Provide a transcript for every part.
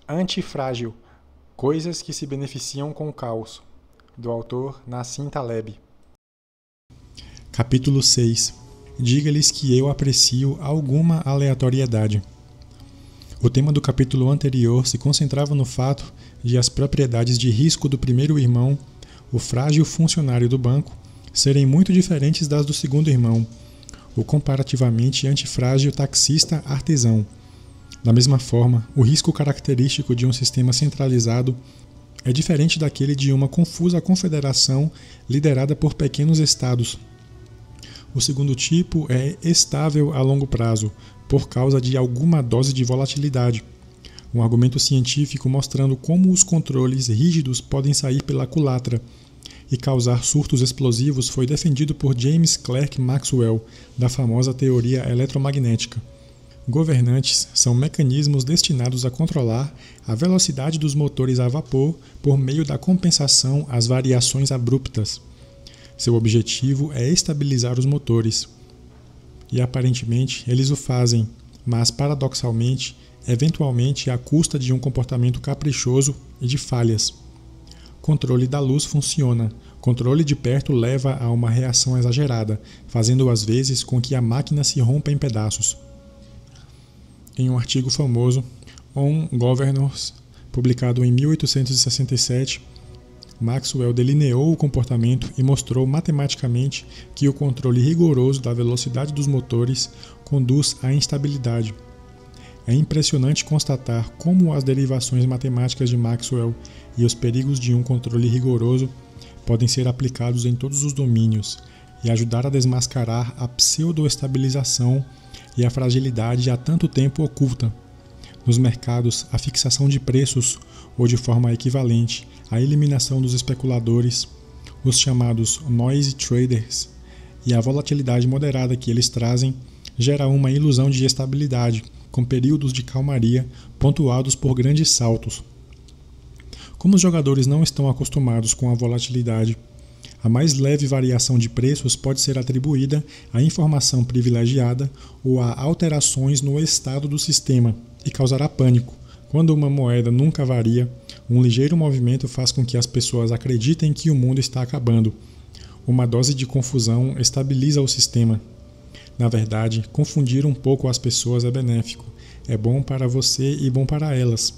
Antifrágil. Coisas que se beneficiam com o caos. Do autor Nassim Taleb. Capítulo 6. Diga-lhes que eu aprecio alguma aleatoriedade. O tema do capítulo anterior se concentrava no fato de as propriedades de risco do primeiro irmão, o frágil funcionário do banco, serem muito diferentes das do segundo irmão, o comparativamente antifrágil taxista artesão. Da mesma forma, o risco característico de um sistema centralizado é diferente daquele de uma confusa confederação liderada por pequenos estados. O segundo tipo é estável a longo prazo, por causa de alguma dose de volatilidade. Um argumento científico mostrando como os controles rígidos podem sair pela culatra e causar surtos explosivos foi defendido por James Clerk Maxwell, da famosa teoria eletromagnética. Governantes são mecanismos destinados a controlar a velocidade dos motores a vapor por meio da compensação às variações abruptas. Seu objetivo é estabilizar os motores. E aparentemente eles o fazem, mas paradoxalmente, eventualmente à custa de um comportamento caprichoso e de falhas. Controle da luz funciona. Controle de perto leva a uma reação exagerada, fazendo às vezes com que a máquina se rompa em pedaços. Em um artigo famoso, On Governors, publicado em 1867, Maxwell delineou o comportamento e mostrou matematicamente que o controle rigoroso da velocidade dos motores conduz à instabilidade. É impressionante constatar como as derivações matemáticas de Maxwell e os perigos de um controle rigoroso podem ser aplicados em todos os domínios e ajudar a desmascarar a pseudoestabilização e a fragilidade há tanto tempo oculta. Nos mercados, a fixação de preços, ou de forma equivalente, a eliminação dos especuladores, os chamados noisy traders, e a volatilidade moderada que eles trazem, gera uma ilusão de estabilidade, com períodos de calmaria pontuados por grandes saltos. Como os jogadores não estão acostumados com a volatilidade, a mais leve variação de preços pode ser atribuída à informação privilegiada ou a alterações no estado do sistema e causará pânico. Quando uma moeda nunca varia, um ligeiro movimento faz com que as pessoas acreditem que o mundo está acabando. Uma dose de confusão estabiliza o sistema. Na verdade, confundir um pouco as pessoas é benéfico. É bom para você e bom para elas.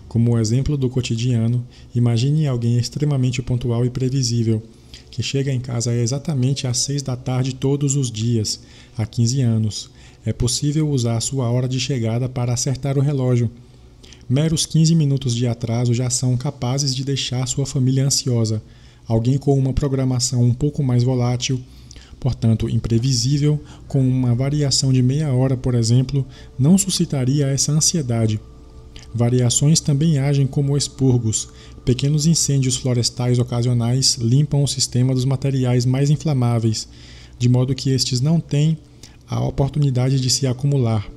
Como o exemplo do cotidiano, imagine alguém extremamente pontual e previsível, que chega em casa exatamente às 6 da tarde todos os dias, há 15 anos. É possível usar sua hora de chegada para acertar o relógio. Meros 15 minutos de atraso já são capazes de deixar sua família ansiosa. Alguém com uma programação um pouco mais volátil, portanto imprevisível, com uma variação de meia hora, por exemplo, não suscitaria essa ansiedade. Variações também agem como expurgos. Pequenos incêndios florestais ocasionais limpam o sistema dos materiais mais inflamáveis, de modo que estes não têm a oportunidade de se acumular.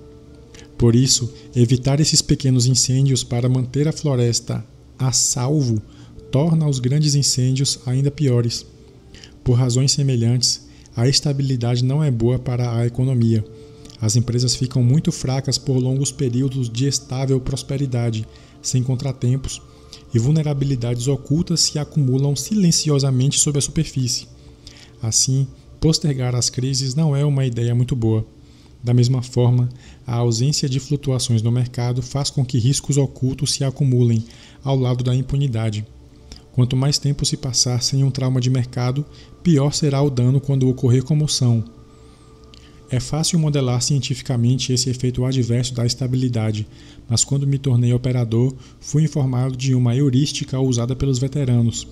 Por isso, evitar esses pequenos incêndios para manter a floresta a salvo torna os grandes incêndios ainda piores. Por razões semelhantes, a estabilidade não é boa para a economia. As empresas ficam muito fracas por longos períodos de estável prosperidade, sem contratempos, e vulnerabilidades ocultas se acumulam silenciosamente sob a superfície. Assim, postergar as crises não é uma ideia muito boa. Da mesma forma, a ausência de flutuações no mercado faz com que riscos ocultos se acumulem ao lado da impunidade. Quanto mais tempo se passar sem um trauma de mercado, pior será o dano quando ocorrer comoção. É fácil modelar cientificamente esse efeito adverso da estabilidade, mas quando me tornei operador, fui informado de uma heurística usada pelos veteranos,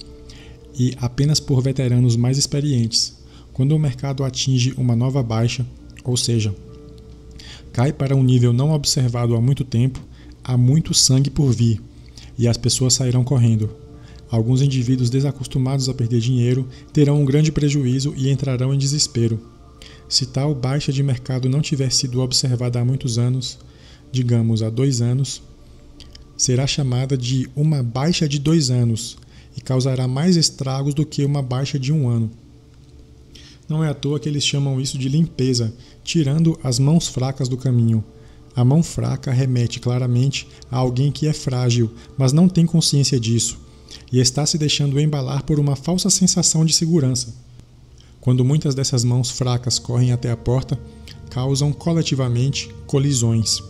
e apenas por veteranos mais experientes. Quando o mercado atinge uma nova baixa, ou seja, cai para um nível não observado há muito tempo, há muito sangue por vir, e as pessoas sairão correndo. Alguns indivíduos desacostumados a perder dinheiro terão um grande prejuízo e entrarão em desespero. Se tal baixa de mercado não tiver sido observada há muitos anos, digamos há 2 anos, será chamada de uma baixa de 2 anos e causará mais estragos do que uma baixa de 1 ano. Não é à toa que eles chamam isso de limpeza, tirando as mãos fracas do caminho. A mão fraca remete claramente a alguém que é frágil, mas não tem consciência disso, e está se deixando embalar por uma falsa sensação de segurança. Quando muitas dessas mãos fracas correm até a porta, causam coletivamente colisões.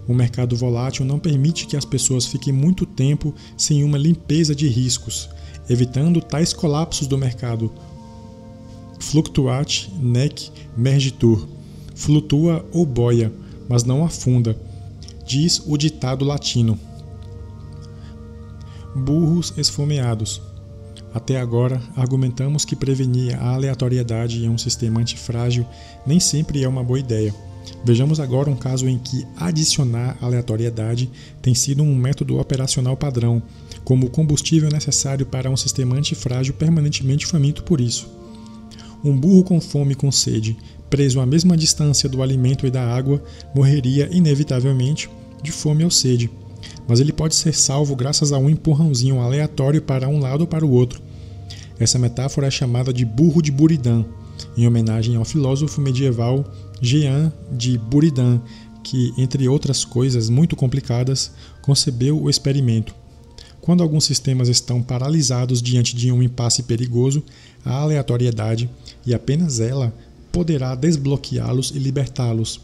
O mercado volátil não permite que as pessoas fiquem muito tempo sem uma limpeza de riscos, evitando tais colapsos do mercado. Fluctuat nec mergitur. Flutua ou boia, mas não afunda, diz o ditado latino. Burros esfomeados. Até agora, argumentamos que prevenir a aleatoriedade em um sistema antifrágil nem sempre é uma boa ideia. Vejamos agora um caso em que adicionar aleatoriedade tem sido um método operacional padrão, como o combustível necessário para um sistema antifrágil permanentemente faminto por isso. Um burro com fome e com sede, preso à mesma distância do alimento e da água, morreria inevitavelmente de fome ou sede, mas ele pode ser salvo graças a um empurrãozinho aleatório para um lado ou para o outro. Essa metáfora é chamada de burro de Buridan, em homenagem ao filósofo medieval Jean de Buridan, que, entre outras coisas muito complicadas, concebeu o experimento. Quando alguns sistemas estão paralisados diante de um impasse perigoso, a aleatoriedade, e apenas ela, poderá desbloqueá-los e libertá-los.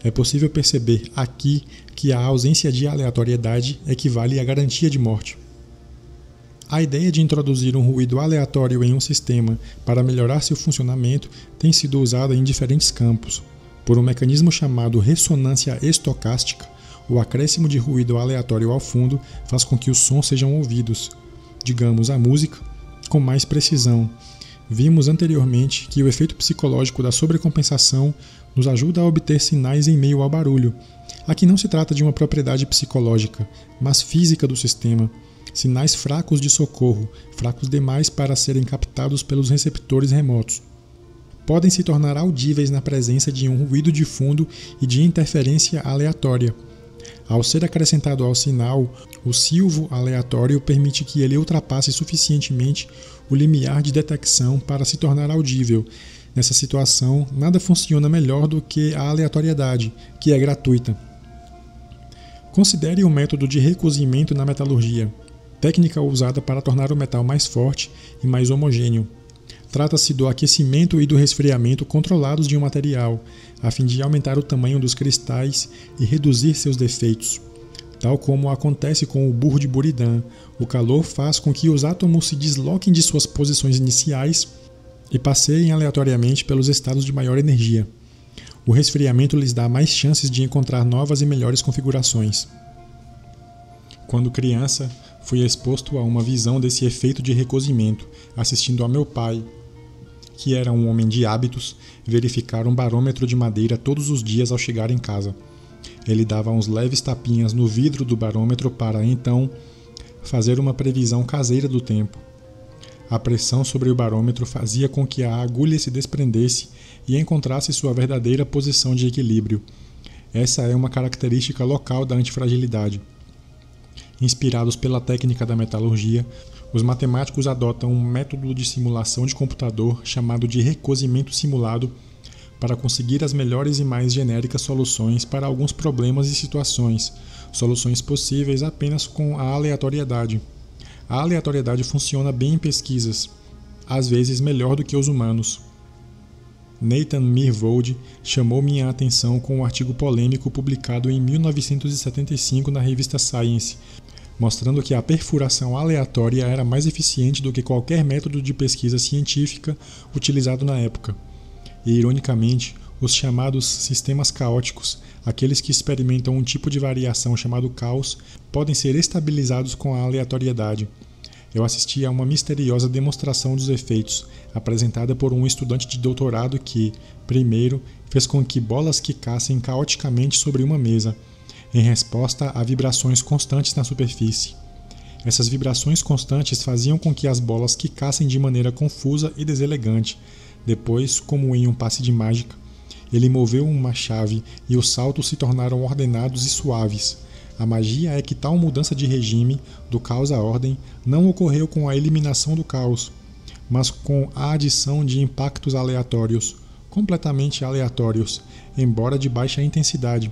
É possível perceber aqui que a ausência de aleatoriedade equivale à garantia de morte. A ideia de introduzir um ruído aleatório em um sistema para melhorar seu funcionamento tem sido usada em diferentes campos. Por um mecanismo chamado ressonância estocástica, o acréscimo de ruído aleatório ao fundo faz com que os sons sejam ouvidos, digamos a música, com mais precisão. Vimos anteriormente que o efeito psicológico da sobrecompensação nos ajuda a obter sinais em meio ao barulho. Aqui não se trata de uma propriedade psicológica, mas física do sistema. Sinais fracos de socorro, fracos demais para serem captados pelos receptores remotos. Podem se tornar audíveis na presença de um ruído de fundo e de interferência aleatória. Ao ser acrescentado ao sinal, o silvo aleatório permite que ele ultrapasse suficientemente o limiar de detecção para se tornar audível. Nessa situação, nada funciona melhor do que a aleatoriedade, que é gratuita. Considere o método de recozimento na metalurgia, técnica usada para tornar o metal mais forte e mais homogêneo. Trata-se do aquecimento e do resfriamento controlados de um material, a fim de aumentar o tamanho dos cristais e reduzir seus defeitos. Tal como acontece com o burro de Buridan, o calor faz com que os átomos se desloquem de suas posições iniciais e passeiem aleatoriamente pelos estados de maior energia. O resfriamento lhes dá mais chances de encontrar novas e melhores configurações. Quando criança, fui exposto a uma visão desse efeito de recozimento, assistindo a meu pai, que era um homem de hábitos, verificar um barômetro de madeira todos os dias ao chegar em casa. Ele dava uns leves tapinhas no vidro do barômetro para, então, fazer uma previsão caseira do tempo. A pressão sobre o barômetro fazia com que a agulha se desprendesse e encontrasse sua verdadeira posição de equilíbrio. Essa é uma característica local da antifragilidade. Inspirados pela técnica da metalurgia, os matemáticos adotam um método de simulação de computador chamado de recozimento simulado para conseguir as melhores e mais genéricas soluções para alguns problemas e situações, soluções possíveis apenas com a aleatoriedade. A aleatoriedade funciona bem em pesquisas, às vezes melhor do que os humanos. Nathan Myhrvold chamou minha atenção com um artigo polêmico publicado em 1975 na revista Science, mostrando que a perfuração aleatória era mais eficiente do que qualquer método de pesquisa científica utilizado na época. E, ironicamente, os chamados sistemas caóticos, aqueles que experimentam um tipo de variação chamado caos, podem ser estabilizados com a aleatoriedade. Eu assisti a uma misteriosa demonstração dos efeitos, apresentada por um estudante de doutorado que, primeiro, fez com que bolas quicassem caoticamente sobre uma mesa, em resposta a vibrações constantes na superfície. Essas vibrações constantes faziam com que as bolas quicassem de maneira confusa e deselegante. Depois, como em um passe de mágica, ele moveu uma chave e os saltos se tornaram ordenados e suaves. A magia é que tal mudança de regime, do caos à ordem, não ocorreu com a eliminação do caos, mas com a adição de impactos aleatórios, completamente aleatórios, embora de baixa intensidade.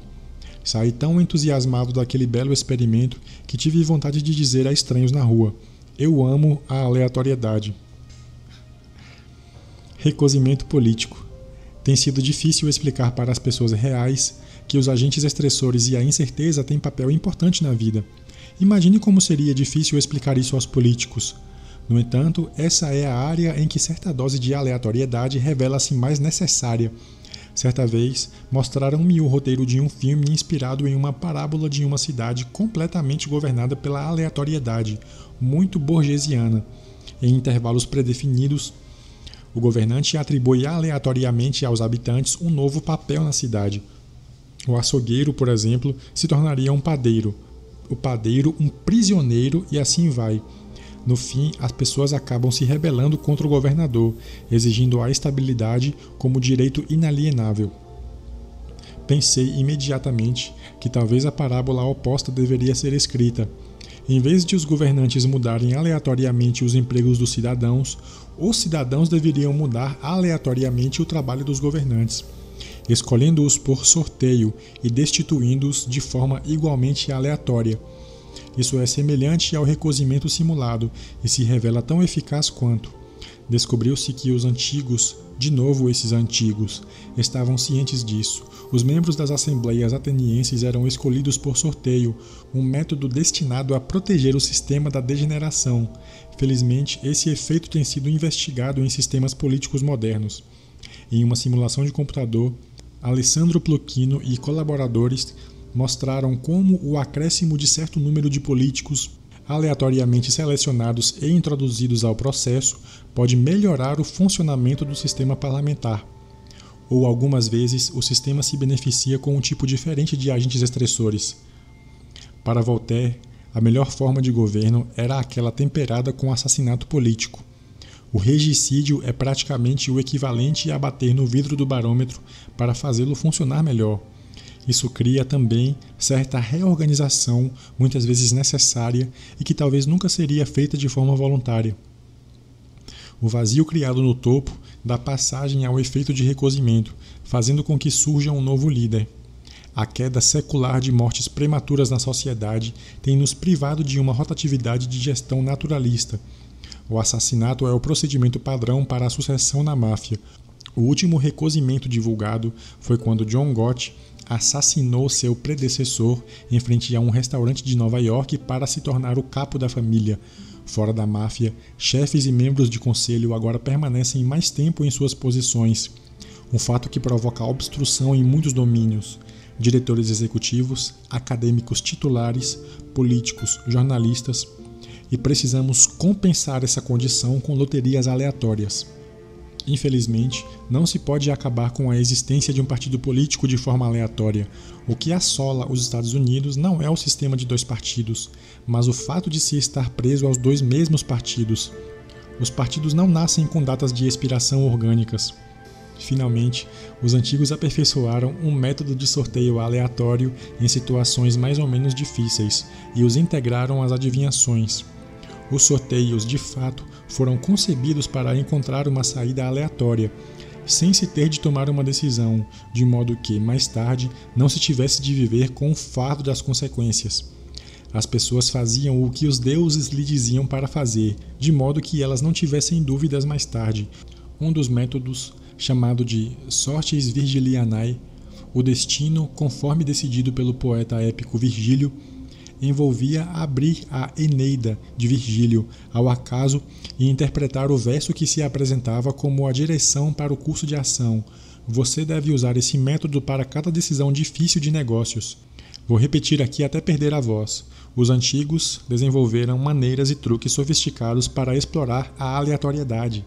Saí tão entusiasmado daquele belo experimento que tive vontade de dizer a estranhos na rua: eu amo a aleatoriedade. Recozimento político. Tem sido difícil explicar para as pessoas reais que os agentes estressores e a incerteza têm papel importante na vida. Imagine como seria difícil explicar isso aos políticos. No entanto, essa é a área em que certa dose de aleatoriedade revela-se mais necessária. Certa vez, mostraram-me o roteiro de um filme inspirado em uma parábola de uma cidade completamente governada pela aleatoriedade, muito borgesiana. Em intervalos predefinidos, o governante atribui aleatoriamente aos habitantes um novo papel na cidade. O açougueiro, por exemplo, se tornaria um padeiro, o padeiro um prisioneiro e assim vai. No fim, as pessoas acabam se rebelando contra o governador, exigindo a estabilidade como direito inalienável. Pensei imediatamente que talvez a parábola oposta deveria ser escrita. Em vez de os governantes mudarem aleatoriamente os empregos dos cidadãos, os cidadãos deveriam mudar aleatoriamente o trabalho dos governantes, escolhendo-os por sorteio e destituindo-os de forma igualmente aleatória. Isso é semelhante ao recozimento simulado e se revela tão eficaz quanto. Descobriu-se que os antigos, de novo esses antigos, estavam cientes disso. Os membros das assembleias atenienses eram escolhidos por sorteio, um método destinado a proteger o sistema da degeneração. Felizmente, esse efeito tem sido investigado em sistemas políticos modernos. Em uma simulação de computador, Alessandro Plocchino e colaboradores mostraram como o acréscimo de certo número de políticos aleatoriamente selecionados e introduzidos ao processo pode melhorar o funcionamento do sistema parlamentar. Ou algumas vezes o sistema se beneficia com um tipo diferente de agentes estressores. Para Voltaire, a melhor forma de governo era aquela temperada com assassinato político. O regicídio é praticamente o equivalente a bater no vidro do barômetro para fazê-lo funcionar melhor. Isso cria também certa reorganização, muitas vezes necessária, e que talvez nunca seria feita de forma voluntária. O vazio criado no topo dá passagem ao efeito de recozimento, fazendo com que surja um novo líder. A queda secular de mortes prematuras na sociedade tem nos privado de uma rotatividade de gestão naturalista. O assassinato é o procedimento padrão para a sucessão na máfia. O último recozimento divulgado foi quando John Gott assassinou seu predecessor em frente a um restaurante de Nova York para se tornar o capo da família. Fora da máfia, chefes e membros de conselho agora permanecem mais tempo em suas posições, um fato que provoca obstrução em muitos domínios. Diretores executivos, acadêmicos titulares, políticos, jornalistas, e precisamos compensar essa condição com loterias aleatórias. Infelizmente, não se pode acabar com a existência de um partido político de forma aleatória. O que assola os Estados Unidos não é o sistema de dois partidos, mas o fato de se estar preso aos dois mesmos partidos. Os partidos não nascem com datas de expiração orgânicas. Finalmente, os antigos aperfeiçoaram um método de sorteio aleatório em situações mais ou menos difíceis e os integraram às adivinhações. Os sorteios, de fato, foram concebidos para encontrar uma saída aleatória, sem se ter de tomar uma decisão, de modo que, mais tarde, não se tivesse de viver com o fardo das consequências. As pessoas faziam o que os deuses lhe diziam para fazer, de modo que elas não tivessem dúvidas mais tarde. Um dos métodos, chamado de sortes virgilianae, o destino, conforme decidido pelo poeta épico Virgílio, envolvia abrir a Eneida de Virgílio ao acaso e interpretar o verso que se apresentava como a direção para o curso de ação. Você deve usar esse método para cada decisão difícil de negócios. Vou repetir aqui até perder a voz. Os antigos desenvolveram maneiras e truques sofisticados para explorar a aleatoriedade.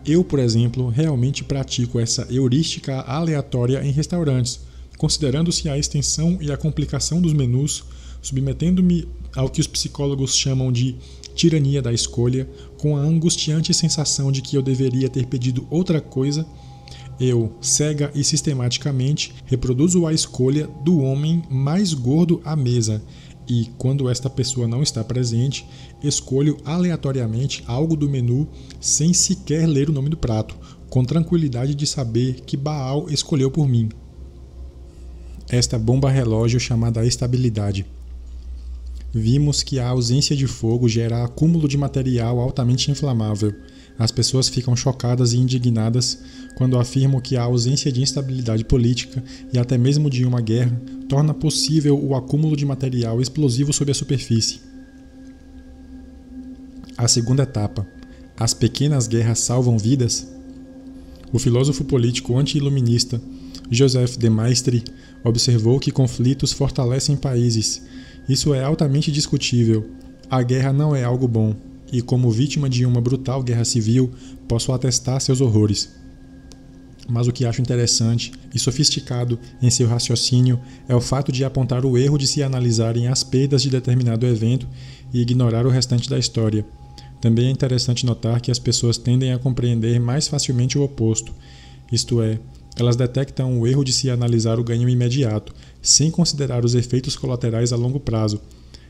Eu, por exemplo, realmente pratico essa heurística aleatória em restaurantes, considerando-se a extensão e a complicação dos menus, submetendo-me ao que os psicólogos chamam de tirania da escolha, com a angustiante sensação de que eu deveria ter pedido outra coisa, eu, cega e sistematicamente, reproduzo a escolha do homem mais gordo à mesa e, quando esta pessoa não está presente, escolho aleatoriamente algo do menu sem sequer ler o nome do prato, com tranquilidade de saber que Baal escolheu por mim. esta bomba relógio chamada estabilidade. Vimos que a ausência de fogo gera acúmulo de material altamente inflamável. As pessoas ficam chocadas e indignadas quando afirmam que a ausência de instabilidade política e até mesmo de uma guerra torna possível o acúmulo de material explosivo sob a superfície. A segunda etapa. As pequenas guerras salvam vidas? O filósofo político anti-iluminista Joseph de Maistre observou que conflitos fortalecem países. Isso é altamente discutível. A guerra não é algo bom, e como vítima de uma brutal guerra civil, posso atestar seus horrores. Mas o que acho interessante e sofisticado em seu raciocínio é o fato de apontar o erro de se analisarem as perdas de determinado evento e ignorar o restante da história. Também é interessante notar que as pessoas tendem a compreender mais facilmente o oposto, isto é, elas detectam o erro de se analisar o ganho imediato, sem considerar os efeitos colaterais a longo prazo.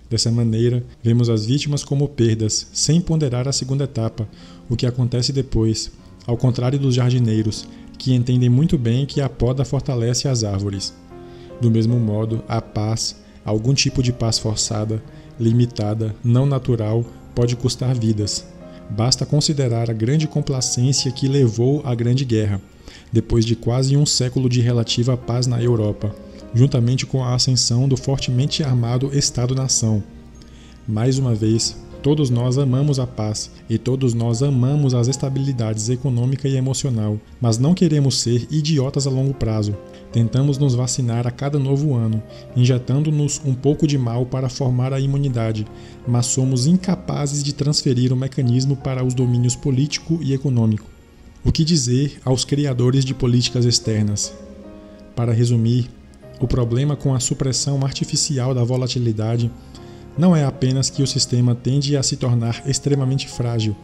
Dessa maneira, vemos as vítimas como perdas, sem ponderar a segunda etapa, o que acontece depois, ao contrário dos jardineiros, que entendem muito bem que a poda fortalece as árvores. Do mesmo modo, a paz, algum tipo de paz forçada, limitada, não natural, pode custar vidas. Basta considerar a grande complacência que levou à Grande Guerra, depois de quase um século de relativa paz na Europa, juntamente com a ascensão do fortemente armado Estado-nação. Mais uma vez, todos nós amamos a paz e todos nós amamos as estabilidades econômica e emocional, mas não queremos ser idiotas a longo prazo. Tentamos nos vacinar a cada novo ano, injetando-nos um pouco de mal para formar a imunidade, mas somos incapazes de transferir o mecanismo para os domínios político e econômico. O que dizer aos criadores de políticas externas? Para resumir, o problema com a supressão artificial da volatilidade não é apenas que o sistema tende a se tornar extremamente frágil,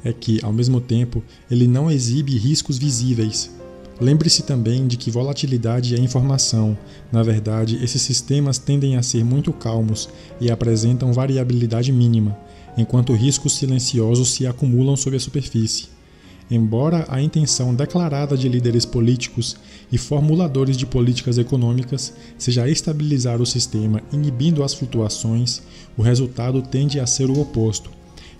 é que, ao mesmo tempo, ele não exibe riscos visíveis. Lembre-se também de que volatilidade é informação. Na verdade, esses sistemas tendem a ser muito calmos e apresentam variabilidade mínima, enquanto riscos silenciosos se acumulam sob a superfície. Embora a intenção declarada de líderes políticos e formuladores de políticas econômicas seja estabilizar o sistema inibindo as flutuações, o resultado tende a ser o oposto.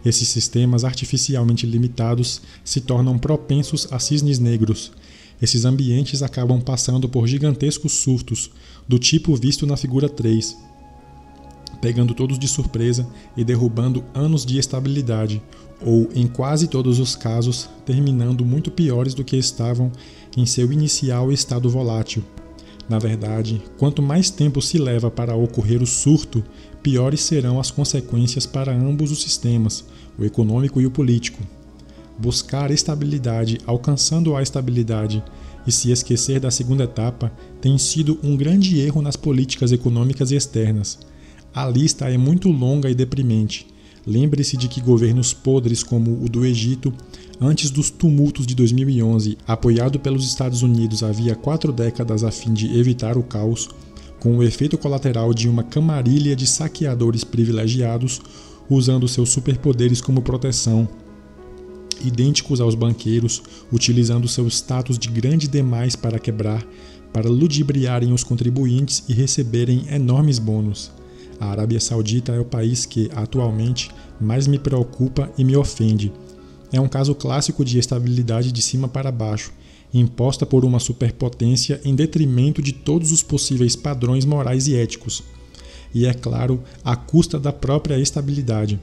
Esses sistemas artificialmente limitados se tornam propensos a cisnes negros. Esses ambientes acabam passando por gigantescos surtos, do tipo visto na figura 3, pegando todos de surpresa e derrubando anos de estabilidade, ou, em quase todos os casos, terminando muito piores do que estavam em seu inicial estado volátil. Na verdade, quanto mais tempo se leva para ocorrer o surto, piores serão as consequências para ambos os sistemas, o econômico e o político. Buscar estabilidade alcançando a estabilidade e se esquecer da segunda etapa tem sido um grande erro nas políticas econômicas e externas. A lista é muito longa e deprimente. Lembre-se de que governos podres como o do Egito, antes dos tumultos de 2011, apoiado pelos Estados Unidos havia 4 décadas a fim de evitar o caos, com o efeito colateral de uma camarilha de saqueadores privilegiados usando seus superpoderes como proteção, idênticos aos banqueiros, utilizando seu status de grande demais para quebrar, para ludibriarem os contribuintes e receberem enormes bônus. A Arábia Saudita é o país que, atualmente, mais me preocupa e me ofende. É um caso clássico de estabilidade de cima para baixo, imposta por uma superpotência em detrimento de todos os possíveis padrões morais e éticos. E, é claro, à custa da própria estabilidade.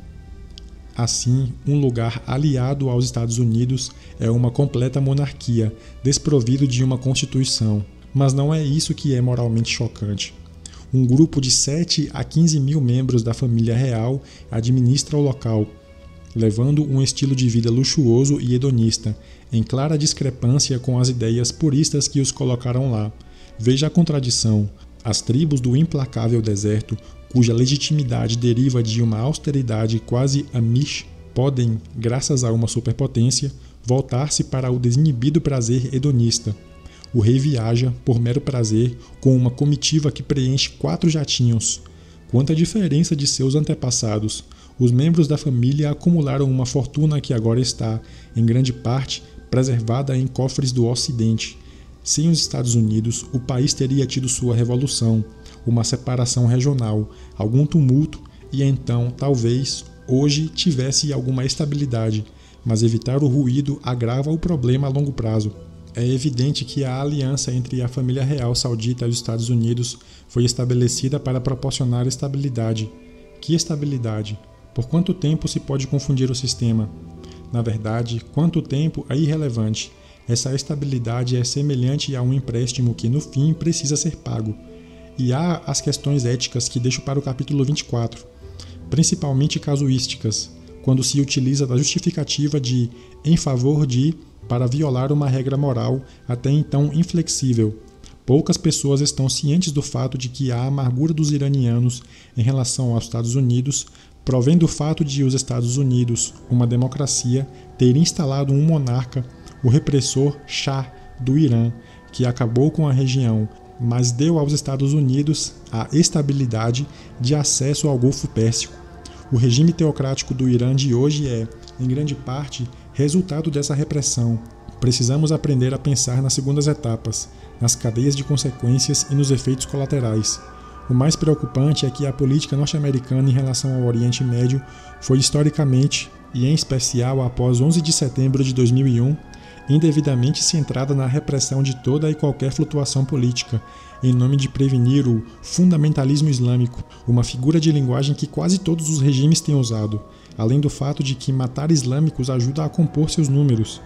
Assim, um lugar aliado aos Estados Unidos é uma completa monarquia, desprovido de uma constituição. Mas não é isso que é moralmente chocante. Um grupo de 7 a 15 mil membros da família real administra o local, levando um estilo de vida luxuoso e hedonista, em clara discrepância com as ideias puristas que os colocaram lá. Veja a contradição. As tribos do implacável deserto, cuja legitimidade deriva de uma austeridade quase amish, podem, graças a uma superpotência, voltar-se para o desinibido prazer hedonista. O rei viaja, por mero prazer, com uma comitiva que preenche 4 jatinhos. Quanta diferença de seus antepassados! Os membros da família acumularam uma fortuna que agora está, em grande parte, preservada em cofres do Ocidente. Sem os Estados Unidos, o país teria tido sua revolução, uma separação regional, algum tumulto e então, talvez, hoje tivesse alguma estabilidade, mas evitar o ruído agrava o problema a longo prazo. É evidente que a aliança entre a família real saudita e os Estados Unidos foi estabelecida para proporcionar estabilidade. Que estabilidade? Por quanto tempo se pode confundir o sistema? Na verdade, quanto tempo é irrelevante. Essa estabilidade é semelhante a um empréstimo que, no fim, precisa ser pago. E há as questões éticas que deixo para o capítulo 24, principalmente casuísticas, quando se utiliza da justificativa de em favor de para violar uma regra moral até então inflexível. Poucas pessoas estão cientes do fato de que a amargura dos iranianos em relação aos Estados Unidos provém do fato de os Estados Unidos, uma democracia, ter instalado um monarca, o repressor Shah do Irã, que acabou com a região, mas deu aos Estados Unidos a estabilidade de acesso ao Golfo Pérsico. O regime teocrático do Irã de hoje é, em grande parte, resultado dessa repressão. Precisamos aprender a pensar nas segundas etapas, nas cadeias de consequências e nos efeitos colaterais. O mais preocupante é que a política norte-americana em relação ao Oriente Médio foi historicamente, e em especial após 11 de setembro de 2001, indevidamente centrada na repressão de toda e qualquer flutuação política, em nome de prevenir o fundamentalismo islâmico, uma figura de linguagem que quase todos os regimes têm usado, além do fato de que matar islâmicos ajuda a compor seus números.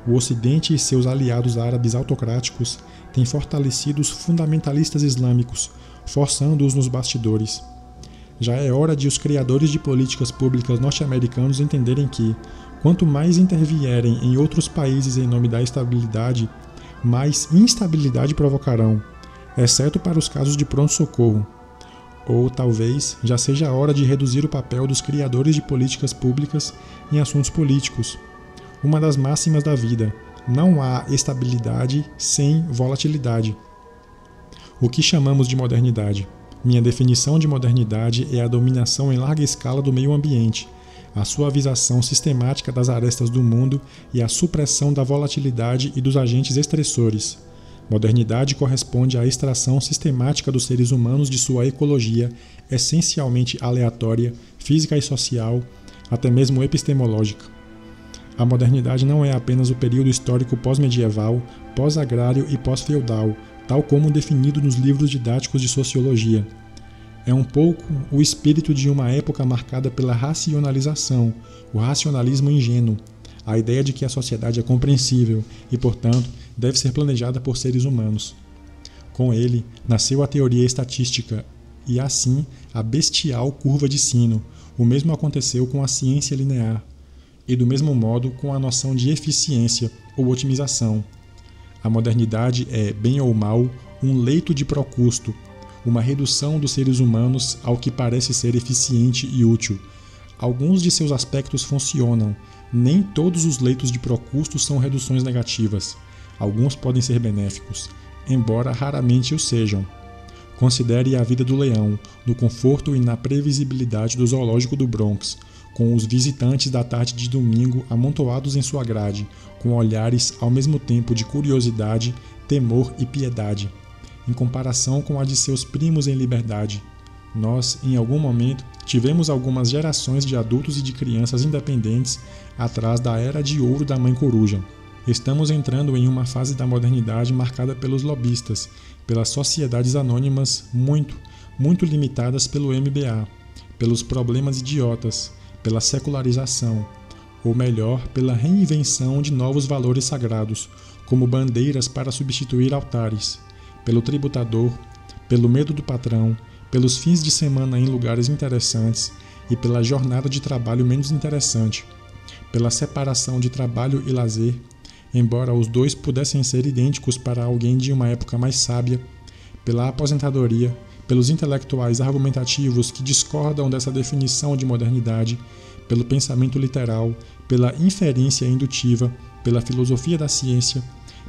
O Ocidente e seus aliados árabes autocráticos têm fortalecido os fundamentalistas islâmicos, forçando-os nos bastidores. Já é hora de os criadores de políticas públicas norte-americanos entenderem que, quanto mais intervierem em outros países em nome da estabilidade, mais instabilidade provocarão, exceto para os casos de pronto-socorro. Ou talvez já seja a hora de reduzir o papel dos criadores de políticas públicas em assuntos políticos. Uma das máximas da vida: não há estabilidade sem volatilidade. O que chamamos de modernidade? Minha definição de modernidade é a dominação em larga escala do meio ambiente, a suavização sistemática das arestas do mundo e a supressão da volatilidade e dos agentes estressores. Modernidade corresponde à extração sistemática dos seres humanos de sua ecologia, essencialmente aleatória, física e social, até mesmo epistemológica. A modernidade não é apenas o período histórico pós-medieval, pós-agrário e pós-feudal, tal como definido nos livros didáticos de sociologia. É um pouco o espírito de uma época marcada pela racionalização, o racionalismo ingênuo, a ideia de que a sociedade é compreensível e, portanto, deve ser planejada por seres humanos. Com ele, nasceu a teoria estatística e, assim, a bestial curva de sino. O mesmo aconteceu com a ciência linear e, do mesmo modo, com a noção de eficiência ou otimização. A modernidade é, bem ou mal, um leito de procusto, uma redução dos seres humanos ao que parece ser eficiente e útil. Alguns de seus aspectos funcionam. Nem todos os leitos de procusto são reduções negativas. Alguns podem ser benéficos, embora raramente o sejam. Considere a vida do leão, no conforto e na previsibilidade do zoológico do Bronx, com os visitantes da tarde de domingo amontoados em sua grade, com olhares ao mesmo tempo de curiosidade, temor e piedade, em comparação com a de seus primos em liberdade. Nós, em algum momento, tivemos algumas gerações de adultos e de crianças independentes atrás da era de ouro da mãe coruja. Estamos entrando em uma fase da modernidade marcada pelos lobistas, pelas sociedades anônimas muito limitadas pelo MBA, pelos problemas idiotas, pela secularização, ou melhor, pela reinvenção de novos valores sagrados, como bandeiras para substituir altares, pelo tributador, pelo medo do patrão, pelos fins de semana em lugares interessantes e pela jornada de trabalho menos interessante, pela separação de trabalho e lazer, embora os dois pudessem ser idênticos para alguém de uma época mais sábia, pela aposentadoria, pelos intelectuais argumentativos que discordam dessa definição de modernidade, pelo pensamento literal, pela inferência indutiva, pela filosofia da ciência,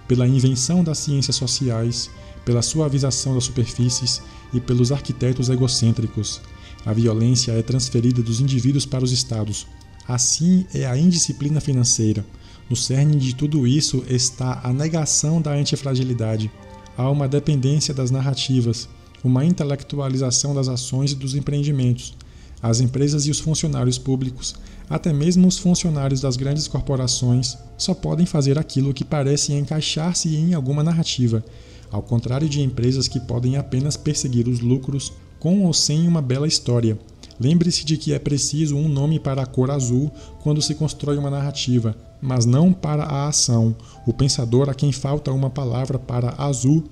pela invenção das ciências sociais, pela suavização das superfícies e pelos arquitetos egocêntricos. A violência é transferida dos indivíduos para os estados. Assim é a indisciplina financeira. No cerne de tudo isso está a negação da antifragilidade. Há uma dependência das narrativas, uma intelectualização das ações e dos empreendimentos. As empresas e os funcionários públicos, até mesmo os funcionários das grandes corporações, só podem fazer aquilo que parece encaixar-se em alguma narrativa, ao contrário de empresas que podem apenas perseguir os lucros com ou sem uma bela história. Lembre-se de que é preciso um nome para a cor azul quando se constrói uma narrativa, mas não para a ação. O pensador a quem falta uma palavra para azul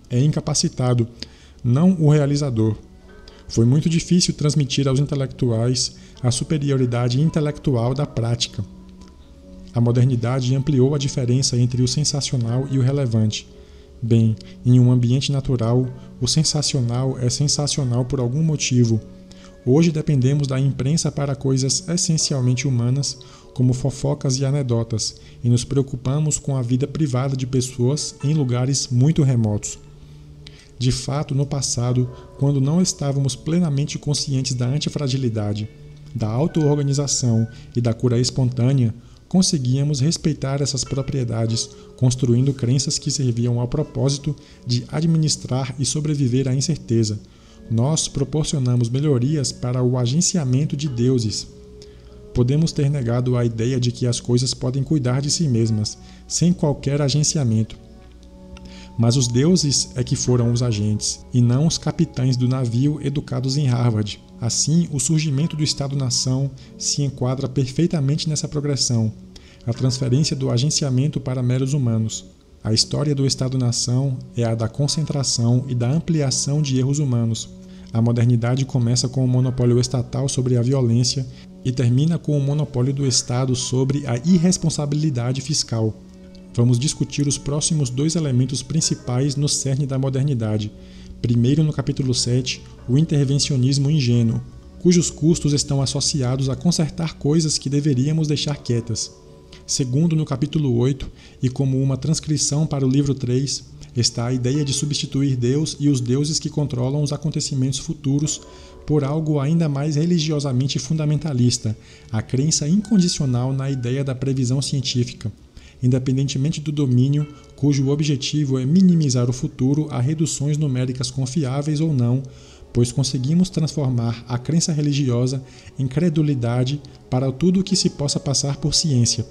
é incapacitado, não o realizador. Foi muito difícil transmitir aos intelectuais a superioridade intelectual da prática. A modernidade ampliou a diferença entre o sensacional e o relevante. Bem, em um ambiente natural, o sensacional é sensacional por algum motivo. Hoje dependemos da imprensa para coisas essencialmente humanas, como fofocas e anedotas, e nos preocupamos com a vida privada de pessoas em lugares muito remotos. De fato, no passado, quando não estávamos plenamente conscientes da antifragilidade, da auto-organização e da cura espontânea, conseguíamos respeitar essas propriedades, construindo crenças que serviam ao propósito de administrar e sobreviver à incerteza. Nós proporcionamos melhorias para o agenciamento de deuses. Podemos ter negado a ideia de que as coisas podem cuidar de si mesmas, sem qualquer agenciamento. Mas os deuses é que foram os agentes, e não os capitães do navio educados em Harvard. Assim, o surgimento do Estado-nação se enquadra perfeitamente nessa progressão, a transferência do agenciamento para meros humanos. A história do Estado-nação é a da concentração e da ampliação de erros humanos. A modernidade começa com o monopólio estatal sobre a violência e termina com o monopólio do Estado sobre a irresponsabilidade fiscal. Vamos discutir os próximos 2 elementos principais no cerne da modernidade. Primeiro, no capítulo 7, o intervencionismo ingênuo, cujos custos estão associados a consertar coisas que deveríamos deixar quietas. Segundo, no capítulo 8, e como uma transcrição para o livro 3, está a ideia de substituir Deus e os deuses que controlam os acontecimentos futuros por algo ainda mais religiosamente fundamentalista, a crença incondicional na ideia da previsão científica, independentemente do domínio, cujo objetivo é minimizar o futuro a reduções numéricas confiáveis ou não, pois conseguimos transformar a crença religiosa em credulidade para tudo o que se possa passar por ciência.